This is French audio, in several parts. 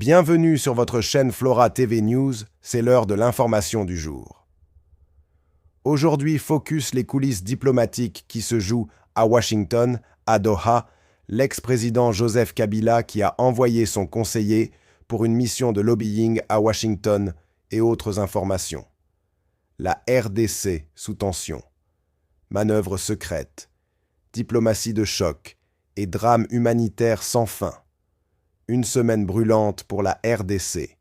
Bienvenue sur votre chaîne Flora TV News, c'est l'heure de l'information du jour. Aujourd'hui, focus les coulisses diplomatiques qui se jouent à Washington, à Doha, l'ex-président Joseph Kabila qui a envoyé son conseiller pour une mission de lobbying à Washington et autres informations. La RDC sous tension. Manœuvres secrètes, diplomatie de choc et drame humanitaire sans fin. Une semaine brûlante pour la RDC.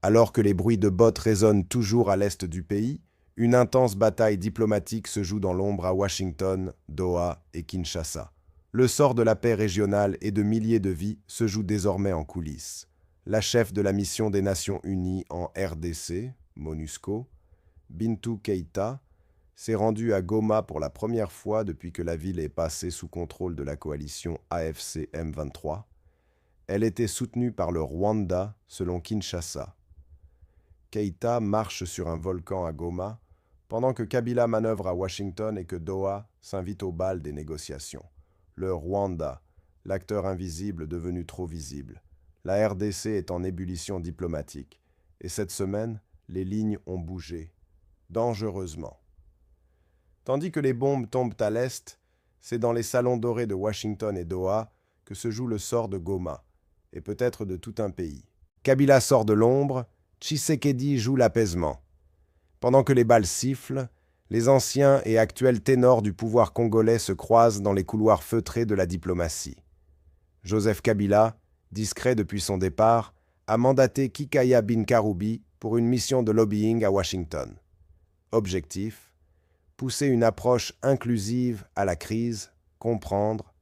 Alors que les bruits de bottes résonnent toujours à l'est du pays, une intense bataille diplomatique se joue dans l'ombre à Washington, Doha et Kinshasa. Le sort de la paix régionale et de milliers de vies se joue désormais en coulisses. La chef de la mission des Nations Unies en RDC, MONUSCO, Bintou Keïta, s'est rendue à Goma pour la première fois depuis que la ville est passée sous contrôle de la coalition AFC M23. Elle était soutenue par le Rwanda, selon Kinshasa. Keïta marche sur un volcan à Goma, pendant que Kabila manœuvre à Washington et que Doha s'invite au bal des négociations. Le Rwanda, l'acteur invisible devenu trop visible. La RDC est en ébullition diplomatique. Et cette semaine, les lignes ont bougé, dangereusement. Tandis que les bombes tombent à l'est, c'est dans les salons dorés de Washington et Doha que se joue le sort de Goma, et peut-être de tout un pays. Kabila sort de l'ombre, Tshisekedi joue l'apaisement. Pendant que les balles sifflent, les anciens et actuels ténors du pouvoir congolais se croisent dans les couloirs feutrés de la diplomatie. Joseph Kabila, discret depuis son départ, a mandaté Kikaya Bin-Karoubi pour une mission de lobbying à Washington. Objectif : pousser une approche inclusive à la crise, comprendre,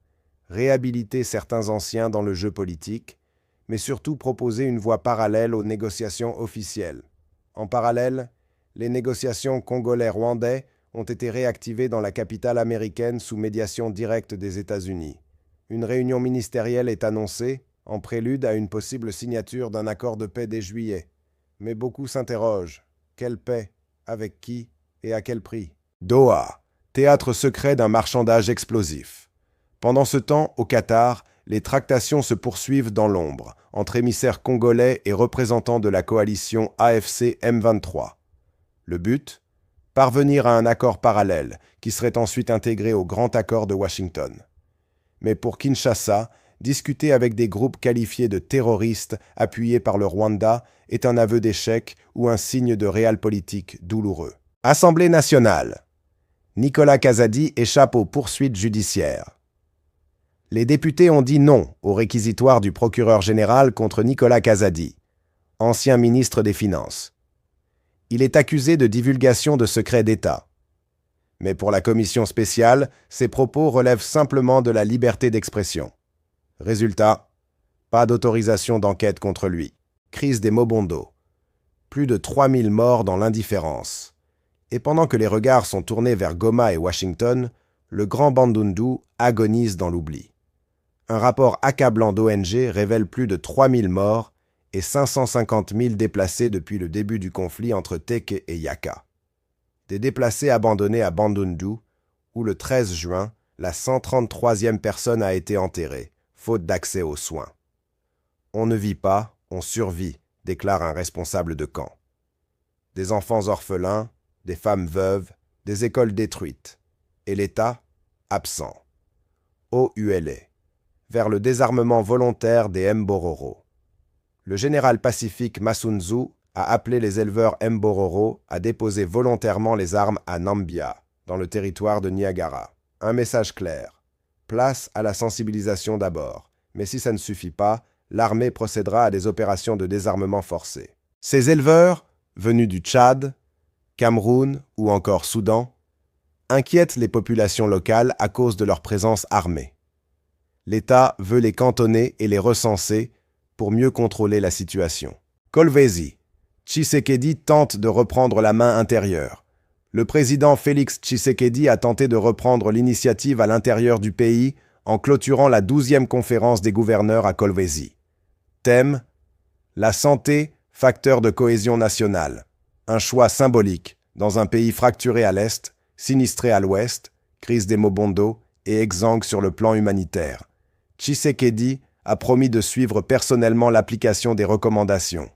réhabiliter certains anciens dans le jeu politique, mais surtout proposer une voie parallèle aux négociations officielles. En parallèle, les négociations congolais-rwandais ont été réactivées dans la capitale américaine sous médiation directe des États-Unis. Une réunion ministérielle est annoncée, en prélude à une possible signature d'un accord de paix dès juillet. Mais beaucoup s'interrogent. Quelle paix? Avec qui? Et à quel prix? Doha, théâtre secret d'un marchandage explosif. Pendant ce temps, au Qatar, les tractations se poursuivent dans l'ombre, entre émissaires congolais et représentants de la coalition AFC M23. Le but ? Parvenir à un accord parallèle, qui serait ensuite intégré au Grand Accord de Washington. Mais pour Kinshasa, discuter avec des groupes qualifiés de terroristes appuyés par le Rwanda est un aveu d'échec ou un signe de realpolitik douloureux. Assemblée nationale. Nicolas Kazadi échappe aux poursuites judiciaires. Les députés ont dit non au réquisitoire du procureur général contre Nicolas Kazadi, ancien ministre des Finances. Il est accusé de divulgation de secrets d'État. Mais pour la commission spéciale, ses propos relèvent simplement de la liberté d'expression. Résultat, pas d'autorisation d'enquête contre lui. Crise des Mobondo. Plus de 3000 morts dans l'indifférence. Et pendant que les regards sont tournés vers Goma et Washington, le grand Bandundu agonise dans l'oubli. Un rapport accablant d'ONG révèle plus de 3000 morts et 550 000 déplacés depuis le début du conflit entre Teke et Yaka. Des déplacés abandonnés à Bandundu, où le 13 juin, la 133e personne a été enterrée, faute d'accès aux soins. On ne vit pas, on survit, déclare un responsable de camp. Des enfants orphelins, des femmes veuves, des écoles détruites. Et l'État, absent. OULA. Vers le désarmement volontaire des Mbororo. Le général pacifique Masunzu a appelé les éleveurs Mbororo à déposer volontairement les armes à Nambia, dans le territoire de Niagara. Un message clair. Place à la sensibilisation d'abord, mais si ça ne suffit pas, l'armée procédera à des opérations de désarmement forcé. Ces éleveurs, venus du Tchad, Cameroun ou encore Soudan, inquiètent les populations locales à cause de leur présence armée. L'État veut les cantonner et les recenser pour mieux contrôler la situation. Kolwezi. Tshisekedi tente de reprendre la main intérieure. Le président Félix Tshisekedi a tenté de reprendre l'initiative à l'intérieur du pays en clôturant la 12e conférence des gouverneurs à Kolwezi. Thème : la santé, facteur de cohésion nationale. Un choix symbolique dans un pays fracturé à l'est, sinistré à l'ouest, crise des Mobondo et exsangue sur le plan humanitaire. Tshisekedi a promis de suivre personnellement l'application des recommandations.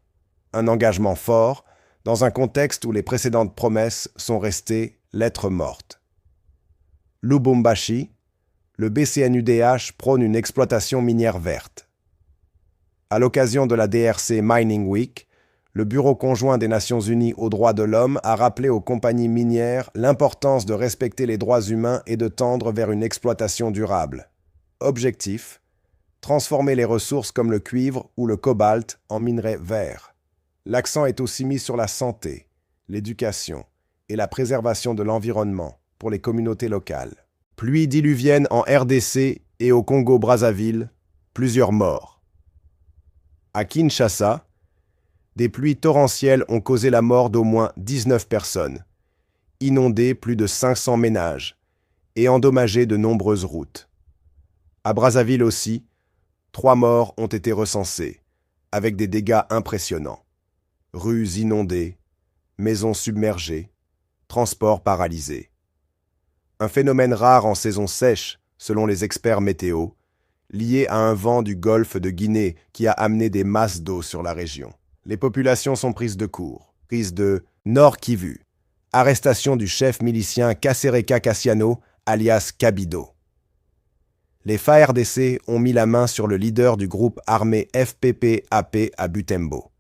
Un engagement fort, dans un contexte où les précédentes promesses sont restées lettres mortes. Lubumbashi, le BCNUDH prône une exploitation minière verte. À l'occasion de la DRC Mining Week, le Bureau conjoint des Nations Unies aux droits de l'homme a rappelé aux compagnies minières l'importance de respecter les droits humains et de tendre vers une exploitation durable. Objectif: transformer les ressources comme le cuivre ou le cobalt en minerais verts. L'accent est aussi mis sur la santé, l'éducation et la préservation de l'environnement pour les communautés locales. Pluies diluviennes en RDC et au Congo-Brazzaville, plusieurs morts. À Kinshasa, des pluies torrentielles ont causé la mort d'au moins 19 personnes, inondé plus de 500 ménages et endommagé de nombreuses routes. À Brazzaville aussi, 3 morts ont été recensés, avec des dégâts impressionnants. Rues inondées, maisons submergées, transports paralysés. Un phénomène rare en saison sèche, selon les experts météo, lié à un vent du golfe de Guinée qui a amené des masses d'eau sur la région. Les populations sont prises de court. Prise de Nord Kivu, arrestation du chef milicien Kasereka Kassiano, alias Kabido. Les FARDC ont mis la main sur le leader du groupe armé FPP-AP à Butembo.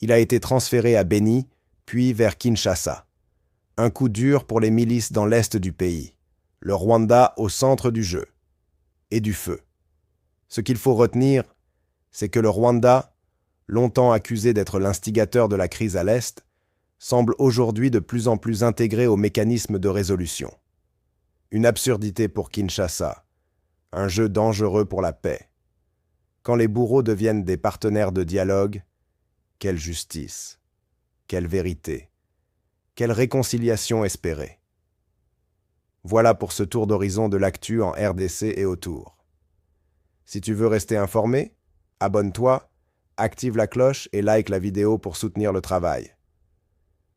Il a été transféré à Beni, puis vers Kinshasa. Un coup dur pour les milices dans l'est du pays. Le Rwanda au centre du jeu. Et du feu. Ce qu'il faut retenir, c'est que le Rwanda, longtemps accusé d'être l'instigateur de la crise à l'est, semble aujourd'hui de plus en plus intégré aux mécanismes de résolution. Une absurdité pour Kinshasa, un jeu dangereux pour la paix. Quand les bourreaux deviennent des partenaires de dialogue, quelle justice, quelle vérité, quelle réconciliation espérer. Voilà pour ce tour d'horizon de l'actu en RDC et autour. Si tu veux rester informé, abonne-toi, active la cloche et like la vidéo pour soutenir le travail.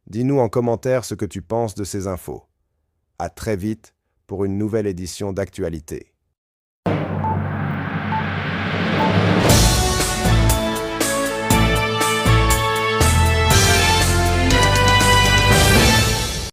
Dis-nous en commentaire ce que tu penses de ces infos. À très vite pour une nouvelle édition d'Actualité.